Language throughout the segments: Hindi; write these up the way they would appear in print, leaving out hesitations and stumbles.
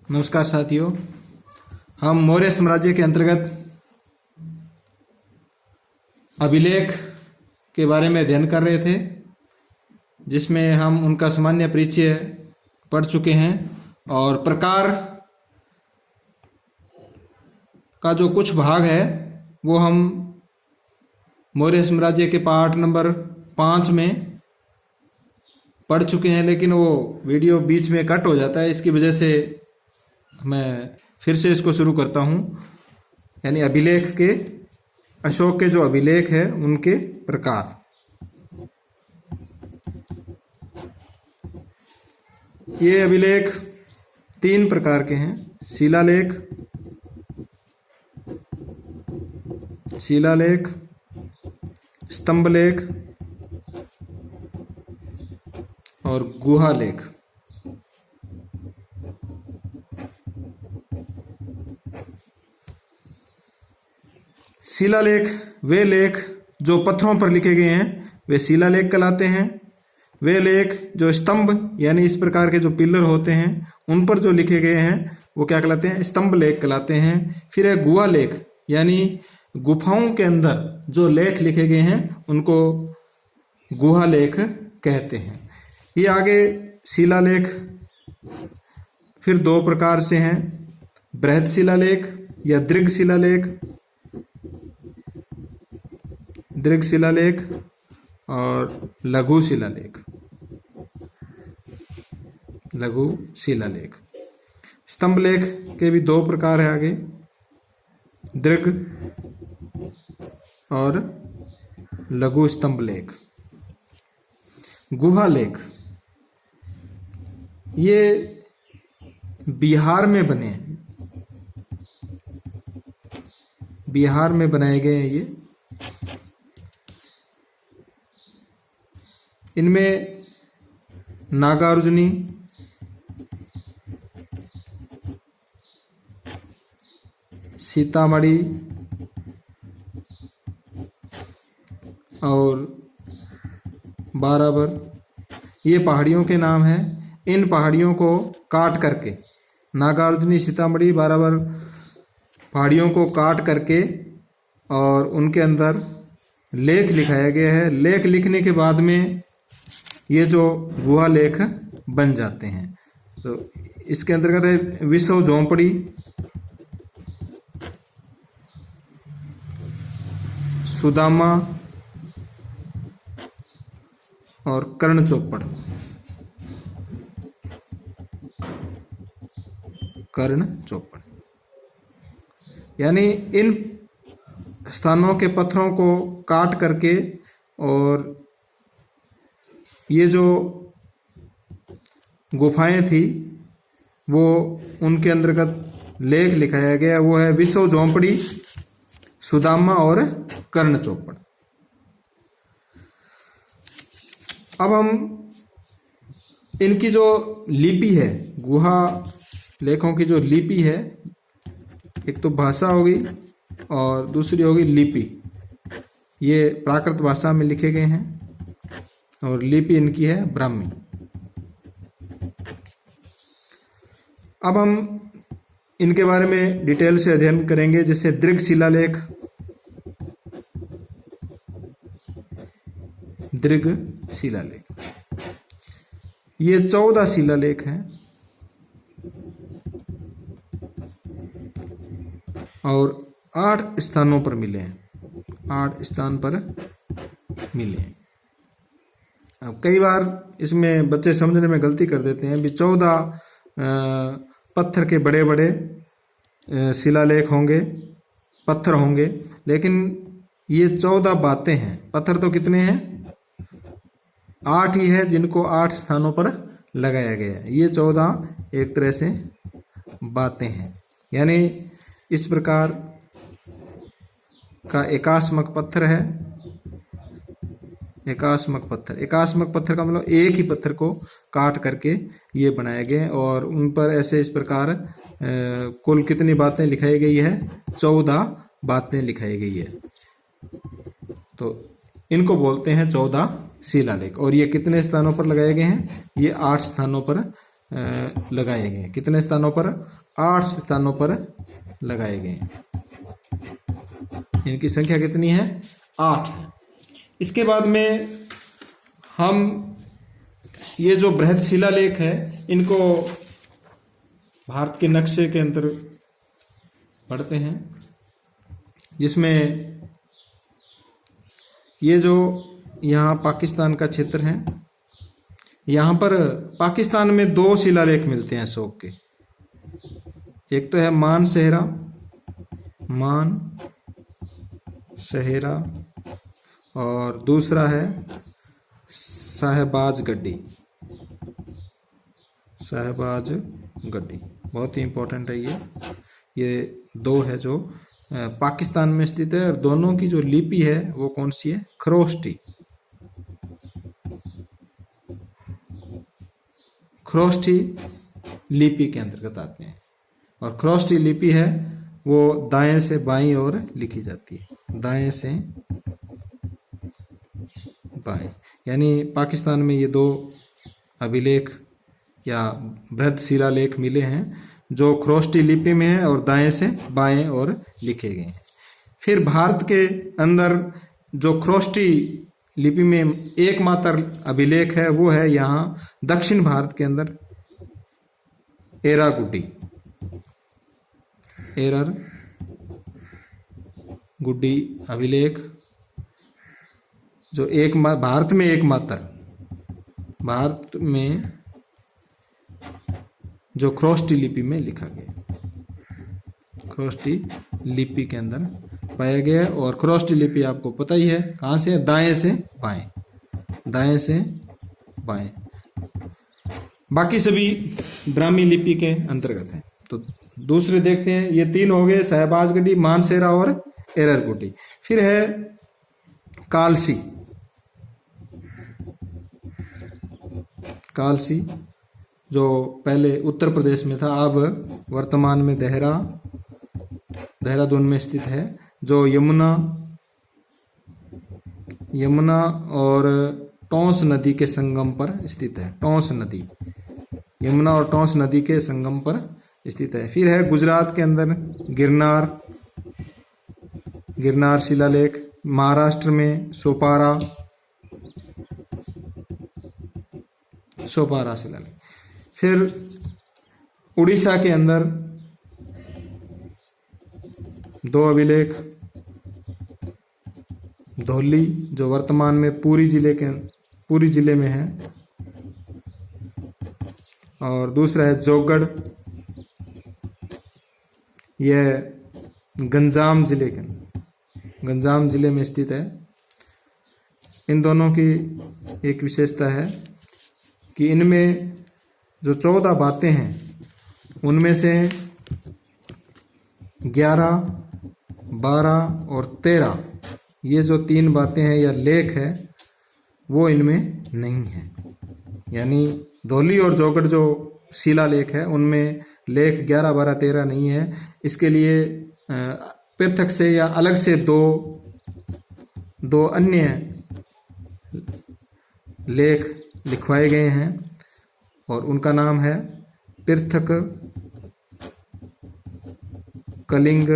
नमस्कार साथियों, हम मौर्य साम्राज्य के अंतर्गत अभिलेख के बारे में अध्ययन कर रहे थे, जिसमें हम उनका सामान्य परिचय पढ़ चुके हैं और प्रकार का जो कुछ भाग है वो हम मौर्य साम्राज्य के पाठ नंबर 5 में पढ़ चुके हैं, लेकिन वो वीडियो बीच में कट हो जाता है। इसकी वजह से मैं फिर से इसको शुरू करता हूं। यानी अभिलेख के, अशोक के जो अभिलेख है उनके प्रकार। ये अभिलेख 3 प्रकार के हैं: शिलालेख, स्तंभलेख और गुहालेख। शिलालेख वे लेख जो पत्थरों पर लिखे गए हैं वे शिलालेख कहलाते हैं। वे लेख जो स्तंभ यानी इस प्रकार के जो पिलर होते हैं उन पर जो लिखे गए हैं वो क्या कहलाते हैं? स्तंभ लेख कहलाते हैं। फिर है गुहा लेख, यानी गुफाओं के अंदर जो लेख लिखे गए हैं उनको गुहा लेख कहते हैं। ये आगे शिलालेख फिर 2 प्रकार से हैं: बृहद शिलालेख या दीर्घ शिलालेख और लघु शिलालेख। स्तंभ लेख के भी 2 प्रकार है आगे, दीर्घ और लघु स्तंभ लेख। गुहा लेख ये बिहार में बने हैं, बिहार में बनाए गए हैं। ये इनमें नागार्जुनी, सीतामढ़ी और बाराबर ये पहाड़ियों के नाम हैं। इन पहाड़ियों को काट करके, नागार्जुनी, सीतामढ़ी, बाराबर पहाड़ियों को काट करके और उनके अंदर लेख लिखाया गया है। लेख लिखने के बाद में ये जो गुहा लेख बन जाते हैं। तो इसके अंतर्गत है विसव झोंपड़ी, सुदामा और कर्ण चौपड़। यानी इन स्थानों के पत्थरों को काट करके और ये जो गुफाएं थी वो उनके अंतर्गत लेख लिखाया गया। वो है विसव झोंपड़ी, सुदामा और कर्ण चौपड़। अब हम इनकी जो लिपि है, गुहा लेखों की जो लिपि है, एक तो भाषा होगी और दूसरी होगी लिपि। ये प्राकृत भाषा में लिखे गए हैं और लिपि इनकी है ब्राह्मी। अब हम इनके बारे में डिटेल से अध्ययन करेंगे। जैसे दीर्घ शिलालेख, ये 14 शिलालेख हैं और 8 स्थानों पर मिले हैं। 8 स्थान पर मिले हैं। अब कई बार इसमें बच्चे समझने में गलती कर देते हैं भी 14 पत्थर के बड़े बड़े शिलालेख होंगे, पत्थर होंगे, लेकिन ये 14 बातें हैं। पत्थर तो कितने हैं? 8 ही है, जिनको 8 स्थानों पर लगाया गया है। ये 14 एक तरह से बातें हैं। यानी इस प्रकार का एकास्मक पत्थर है। एकास्मक पत्थर का मतलब एक ही पत्थर को काट करके ये बनाए गए और उन पर ऐसे इस प्रकार कुल कितनी बातें लिखाई गई है? 14 बातें लिखाई गई है। तो इनको बोलते हैं 14 शिलालेख। और ये कितने स्थानों पर लगाए गए हैं? ये 8 स्थानों पर लगाए गए। कितने स्थानों पर? 8 स्थानों पर लगाए गए। इनकी संख्या कितनी है? 8 है। इसके बाद में हम ये जो बृहद शिलालेख है इनको भारत के नक्शे के अंदर पढ़ते हैं, जिसमें ये जो यहाँ पाकिस्तान का क्षेत्र है, यहाँ पर पाकिस्तान में 2 शिलालेख मिलते हैं अशोक के। एक तो है मानसहेरा, मानसहेरा, और दूसरा है साहिबाजगढ़ी। साहिबाजगढ़ी बहुत ही इंपॉर्टेंट है। ये 2 है जो पाकिस्तान में स्थित है, और दोनों की जो लिपि है वो कौन सी है? खरोष्टी। खरोष्टी लिपि के अंतर्गत आते हैं, और खरोष्टी लिपि है वो दाएं से बाईं ओर लिखी जाती है, दाएं से बाएं। यानी पाकिस्तान में ये 2 अभिलेख या बृहद शिलालेख मिले हैं जो खरोष्टी लिपि में है और दाएं से बाएं ओर लिखे गए हैं। फिर भारत के अंदर जो खरोष्टी लिपि में एकमात्र अभिलेख है वो है यहाँ दक्षिण भारत के अंदर एरागुड्डी। एरागुड्डी अभिलेख जो भारत में जो खरोष्टी लिपि में लिखा गया, खरोष्टी लिपि के अंदर पाया गया है। और खरोष्टी लिपि आपको पता ही है कहाँ से? दाएं से बाएं, दाएं से बाएं। बाकी सभी ब्राह्मी लिपि के अंतर्गत है। तो दूसरे देखते हैं, ये 3 हो गए, साहिबाजगढ़ी, मानसेरा और एरागुड्डी। फिर है कालसी। कालसी जो पहले उत्तर प्रदेश में था, अब वर्तमान में देहरादून में स्थित है, जो यमुना और टोंस नदी के संगम पर स्थित है। टोंस नदी, यमुना और टोंस नदी के संगम पर स्थित है। फिर है गुजरात के अंदर गिरनार शिलालेख, महाराष्ट्र में सोपारा शिलालेख। फिर उड़ीसा के अंदर 2 अभिलेख, धौली जो वर्तमान में पुरी जिले में है, और दूसरा है जोगढ़, यह गंजाम जिले में स्थित है। इन दोनों की एक विशेषता है कि इनमें जो 14 बातें हैं उनमें से 11, 12 और 13 ये जो 3 बातें हैं या लेख है वो इनमें नहीं है। यानी धौली और जोगढ़ जो शिलालेख है उनमें लेख 11, 12, 13 नहीं है। इसके लिए पृथक से या अलग से दो अन्य लेख लिखवाए गए हैं, और उनका नाम है पृथक कलिंग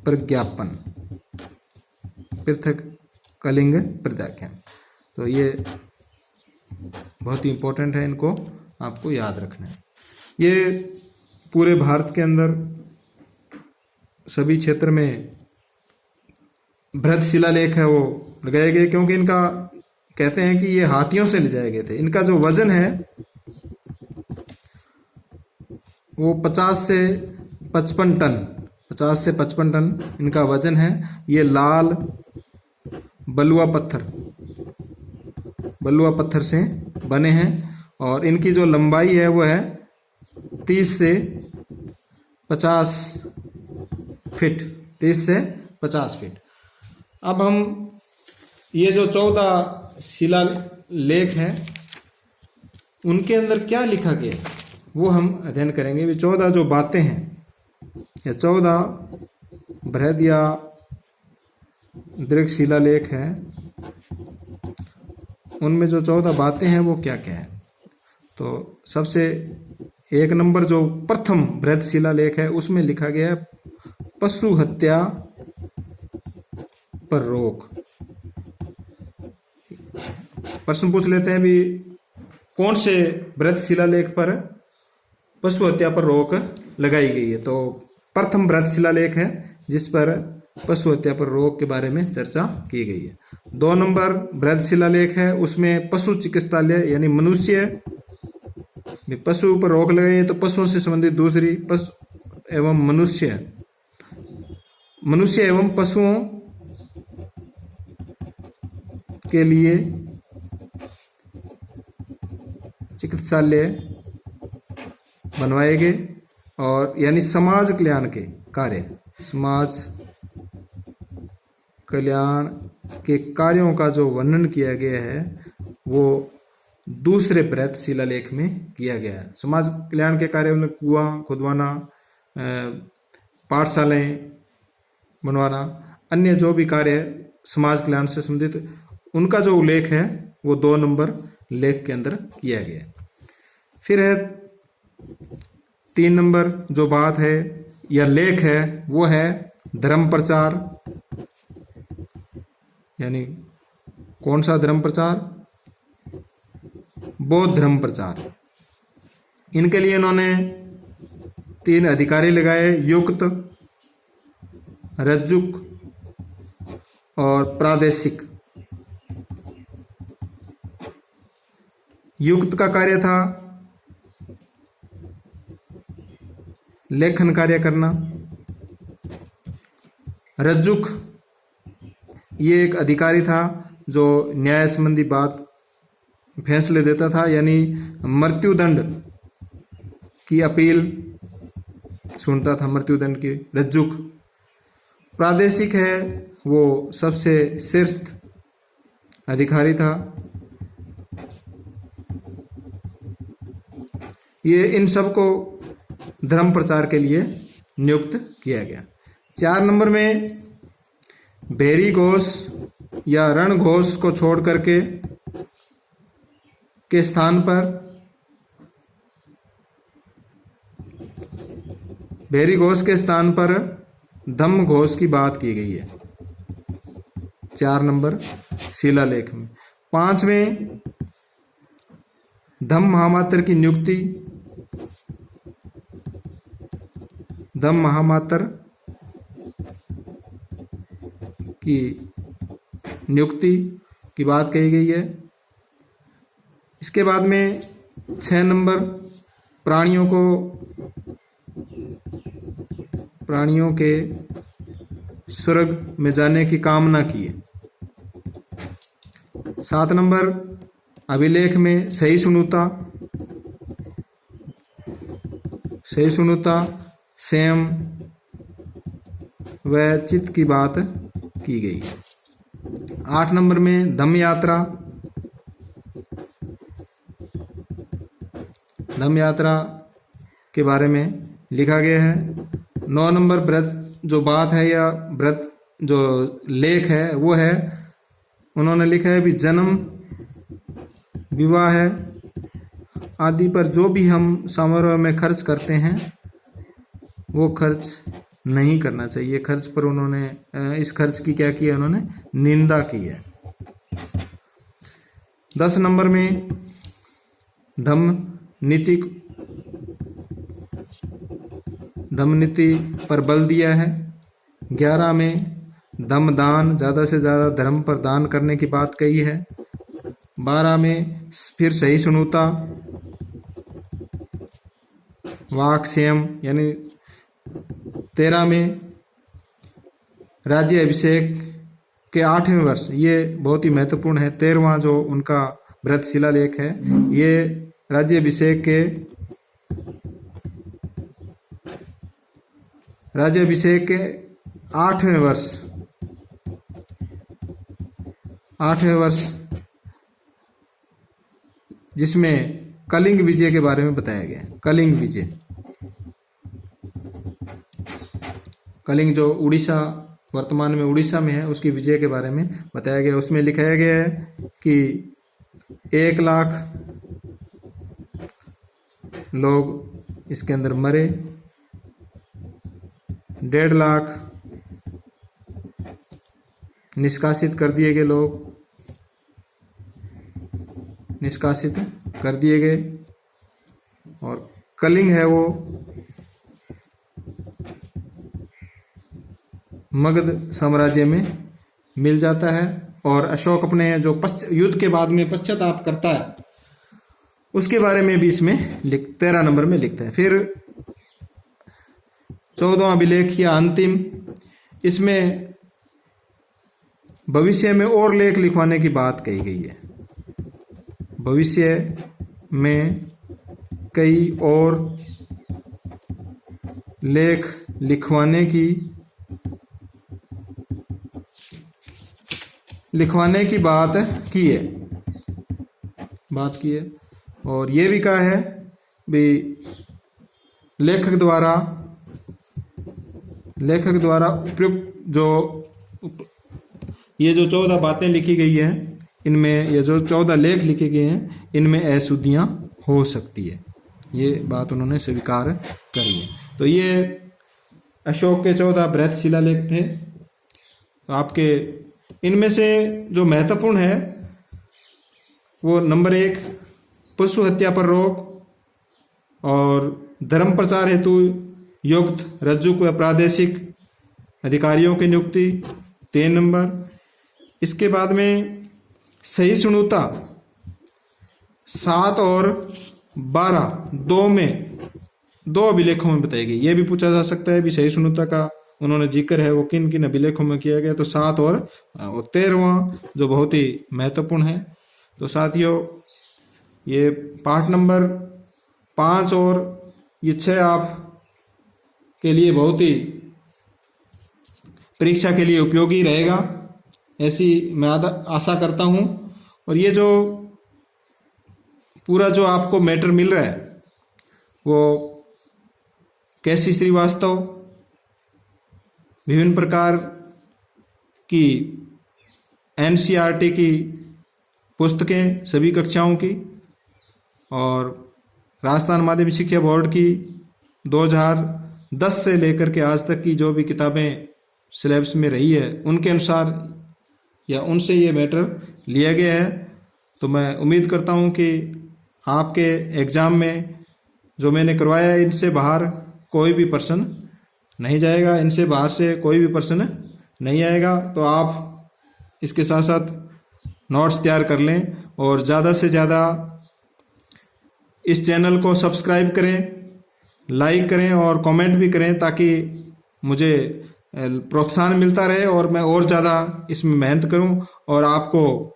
प्रज्ञापन। पृथक कलिंग प्रज्ञापन। तो ये बहुत ही इंपॉर्टेंट है, इनको आपको याद रखना है। ये पूरे भारत के अंदर सभी क्षेत्र में बृहद शिलालेख है वो लगाए गए, क्योंकि इनका कहते हैं कि ये हाथियों से ले जाए गए थे। इनका जो वजन है वो 50 से 55 टन इनका वजन है। ये लाल बलुआ पत्थर से बने हैं, और इनकी जो लंबाई है वो है 30 से 50 फीट। 30 से 50 फीट। अब हम ये जो 14 शिलालेख हैं उनके अंदर क्या लिखा गया वो हम अध्ययन करेंगे। भी 14 जो बातें हैं या 14 बृहद या दीर्घ शिलालेख हैं, उनमें जो 14 बातें हैं वो क्या क्या है। तो सबसे 1 नंबर जो प्रथम बृहद शिलालेख है उसमें लिखा गया है पशु हत्या पर रोक। प्रश्न पूछ लेते हैं भी कौन से बृहद शिलालेख पर पशु हत्या पर रोक लगाई गई है। तो प्रथम बृहद शिलालेख है जिस पर पशु हत्या पर रोक के बारे में चर्चा की गई है। 2 नंबर बृहद शिलालेख है उसमें पशु चिकित्सालय यानी मनुष्य पशु पर रोक लगाई है। तो पशुओं से संबंधित दूसरी पशु एवं मनुष्य एवं पशुओं के लिए चिकित्सालय बनवाए गए और यानी समाज कल्याण के कार्य, समाज कल्याण के कार्यों का जो वर्णन किया गया है वो दूसरे बृहद शिलालेख में किया गया है। समाज कल्याण के कार्य में कुआं खुदवाना, पाठशालाएं बनवाना, अन्य जो भी कार्य है समाज कल्याण से संबंधित उनका जो उल्लेख है वो 2 नंबर लेख के अंदर किया गया है। फिर है 3 नंबर जो बात है या लेख है वो है धर्म प्रचार, यानी कौन सा धर्म प्रचार? बौद्ध धर्म प्रचार। इनके लिए इन्होंने 3 अधिकारी लगाए, युक्त, रज्जुक और प्रादेशिक। युक्त का कार्य था लेखन कार्य करना। रज्जुक ये एक अधिकारी था जो न्याय संबंधी बात फैसले देता था, यानी मृत्युदंड की अपील सुनता था, मृत्युदंड की। रज्जुक प्रादेशिक है वो सबसे शीर्ष अधिकारी था। ये इन सबको धर्म प्रचार के लिए नियुक्त किया गया। 4 नंबर में भेरी घोष या रण घोष को छोड़ करके के स्थान पर भेरी घोष के स्थान पर धम्म घोष की बात की गई है 4 नंबर शिलालेख में। 5वें धम्म महामात्र की नियुक्ति, धम्म महामात्र की नियुक्ति की बात कही गई है। इसके बाद में 6 नंबर प्राणियों के स्वर्ग में जाने की कामना की है। 7 नंबर अभिलेख में सहिष्णुता, संयम व चित्त की बात की गई। 8 नंबर में धम्म यात्रा के बारे में लिखा गया है। 9 नंबर व्रत जो बात है या व्रत जो लेख है वो है, उन्होंने लिखा है भी जन्म, विवाह आदि पर जो भी हम समारोह में खर्च करते हैं वो खर्च नहीं करना चाहिए। खर्च पर उन्होंने इस खर्च की क्या किया, उन्होंने निंदा की है। 10 नंबर में धम्म नीति पर बल दिया है। 11 में धम्म दान, ज्यादा से ज्यादा धर्म पर दान करने की बात कही है। 12 में फिर सहिष्णुता, वाक संयम, यानी 13 में राज्य अभिषेक के 8वें वर्ष, ये बहुत ही महत्वपूर्ण है। 13वां जो उनका व्रत शिलालेख है ये राज्याभिषेक के 8वें वर्ष जिसमें कलिंग विजय के बारे में बताया गया। कलिंग विजय, कलिंग जो उड़ीसा वर्तमान में उड़ीसा में है उसकी विजय के बारे में बताया गया। उसमें लिखाया गया है कि 1 लाख लोग इसके अंदर मरे, 1.5 लाख निष्कासित कर दिए गए, लोग निष्कासित कर दिए गए। और कलिंग है वो मगध साम्राज्य में मिल जाता है। और अशोक अपने जो युद्ध के बाद में पश्चाताप करता है उसके बारे में भी इसमें 13 नंबर में लिखता है। फिर 14वां अभिलेख या अंतिम, इसमें भविष्य में और लेख लिखवाने की बात कही गई है। भविष्य में कई और लेख लिखवाने की बात की है। और ये भी कहा है भी लेखक द्वारा उपयुक्त जो ये जो 14 बातें लिखी गई हैं, इनमें ये जो 14 लेख लिखे गए हैं, इनमें अशुद्धियां हो सकती है। ये बात उन्होंने स्वीकार करी है। तो ये अशोक के 14 बृहत शिलालेख थे। तो आपके इनमें से जो महत्वपूर्ण है वो नंबर 1 पशु हत्या पर रोक और धर्म प्रचार हेतु युक्त रज्जुक व प्रादेशिक अधिकारियों की नियुक्ति 3 नंबर। इसके बाद में सहिष्णुता 7 और 12 दो अभिलेखों में बताई गई। ये भी पूछा जा सकता है भी सहिष्णुता का उन्होंने जिक्र है वो किन किन अभिलेखों में किया गया। तो 7 और 13वां जो बहुत ही महत्वपूर्ण है। तो साथियों ये पाठ नंबर 5 और ये 6 आप के लिए बहुत ही परीक्षा के लिए उपयोगी रहेगा, ऐसी मैं आशा करता हूं। और ये जो पूरा जो आपको मैटर मिल रहा है वो कैसी श्रीवास्तव विभिन्न प्रकार की एनसीईआरटी की पुस्तकें सभी कक्षाओं की और राजस्थान माध्यमिक शिक्षा बोर्ड की 2010 से लेकर के आज तक की जो भी किताबें सिलेबस में रही है उनके अनुसार या उनसे ये मैटर लिया गया है। तो मैं उम्मीद करता हूं कि आपके एग्जाम में जो मैंने करवाया है इनसे बाहर कोई भी पर्सन नहीं जाएगा, इनसे बाहर से कोई भी पर्सन नहीं आएगा। तो आप इसके साथ साथ नोट्स तैयार कर लें और ज़्यादा से ज़्यादा इस चैनल को सब्सक्राइब करें, लाइक करें और कमेंट भी करें ताकि मुझे प्रोत्साहन मिलता रहे और मैं और ज़्यादा इसमें मेहनत करूं और आपको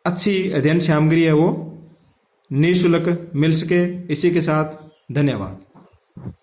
अच्छी अध्ययन सामग्री है वो निःशुल्क मिल सके। इसी के साथ धन्यवाद।